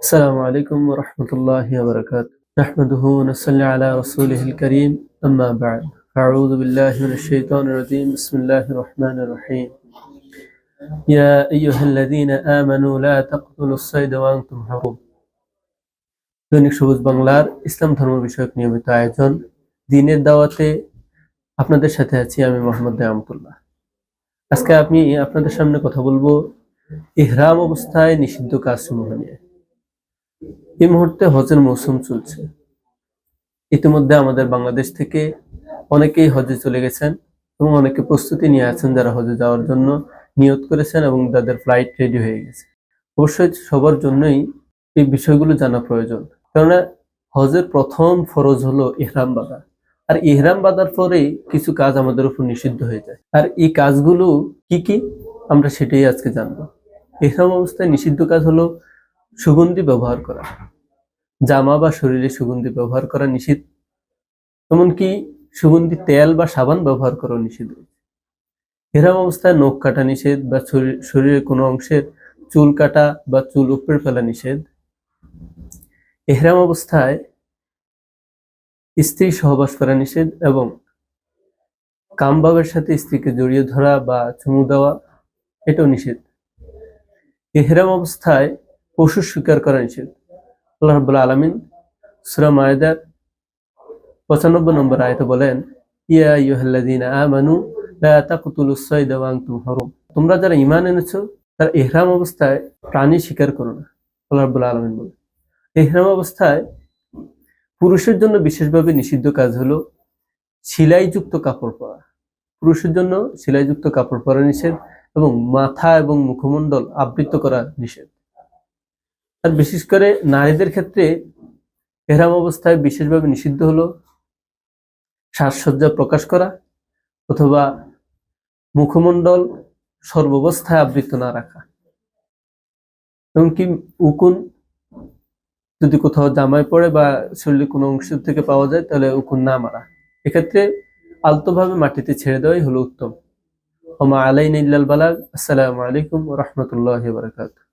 السلام عليكم ورحمة الله وبركاته. نحمده ونصلي على رسوله الكريم. أما بعد، أعوذ بالله من الشيطان الرجيم. بسم الله الرحمن الرحيم. يا أيها الذين آمنوا لا تقتلوا الصيد وأنتم حرم. দৈনিক সবুজ বাংলার ইসলাম ধর্ম বিষয়ক নিয়মিত আয়োজন দ্বীনের দাওয়াতে আপনাদের সাথে আছি আমি মোহাম্মদ রাহমাতুল্লাহ। আজকে আমি আপনাদের সামনে কথা বলবো ইহরাম অবস্থায় নিষিদ্ধ কাজসমূহ নিয়ে। এই মুহূর্তে হজের মৌসুম চলছে। ইতিমধ্যে আমাদের বাংলাদেশ থেকে অনেকেই হজে চলে গেছেন এবং অনেকে প্রস্তুতি নিয়ে আছেন যারা হজে যাওয়ার জন্য নিয়ত করেছেন এবং তাদের ফ্লাইট রেডি হয়ে গেছে। অবশ্যই সবার জন্যই এই বিষয়গুলো জানা প্রয়োজন, কেননা হজের প্রথম ফরজ হলো ইহরাম বাঁধা, আর ইহরাম বাঁধার পরেই কিছু কাজ আমাদের উপর নিষিদ্ধ হয়ে যায়। আর এই কাজগুলো কি কি আমরা সেটাই আজকে জানবো। ইহরাম অবস্থায় নিষিদ্ধ কাজ হলো সুগন্ধি ব্যবহার করা, জামা বা শরীরে সুগন্ধি ব্যবহার করা নিষিদ্ধ, এমনকি সুগন্ধি তেল বা সাবান ব্যবহার করা নিষিদ্ধ। ইহরাম অবস্থায় নখ কাটা নিষেধ বা শরীরের কোনো অংশের চুল কাটা বা চুল উপড়ে ফেলা নিষেধ। ইহরাম অবস্থায় স্ত্রী সহবাস করা নিষেধ এবং কামবাবের সাথে স্ত্রীকে জড়িয়ে ধরা বা চুমু দেওয়া এটাও নিষেধ। ইহরাম অবস্থায় পশু শিকার করা নিষেধ। আল্লাহ রাব্বুল আলামিন সূরা মায়েদার 95 নম্বর আয়াতে বলেন, ইয়া আইয়ুহাল্লাযীনা আমানু লা তাকতুলুস সাইদা ওয়া আনতুম হুরুম। তোমরা যারা ঈমান এনেছো তারা ইহরাম অবস্থায় প্রাণী শিকার করো না। আল্লাহ রাব্বুল আলামিন বলেন। ইহরাম অবস্থায় পুরুষের জন্য বিশেষভাবে নিষিদ্ধ কাজ হলো সেলাইযুক্ত কাপড় পরা। পুরুষের জন্য সেলাইযুক্ত কাপড় পরা নিষেধ এবং মাথা এবং মুখমণ্ডল আবৃত করা নিষেধ। আর বিশেষ করে নারীদের ক্ষেত্রে ইহরাম অবস্থায় বিশেষভাবে নিষিদ্ধ হলো সাজসজ্জা প্রকাশ করা অথবা মুখমণ্ডল সর্বাবস্থায় আবৃত না রাখা, এমনকি উকুন যদি কোথাও জামায় পড়ে বা শরীরের কোনো অংশ থেকে পাওয়া যায় তাহলে উকুন না মারা। এক্ষেত্রে আলতোভাবে মাটিতে ছেড়ে দেওয়াই হলো উত্তম। ওমা আলাইনা ইল্লাল বালাগ। আসসালামু আলাইকুম ওয়া রাহমাতুল্লাহি ওয়া বারাকাতুহু।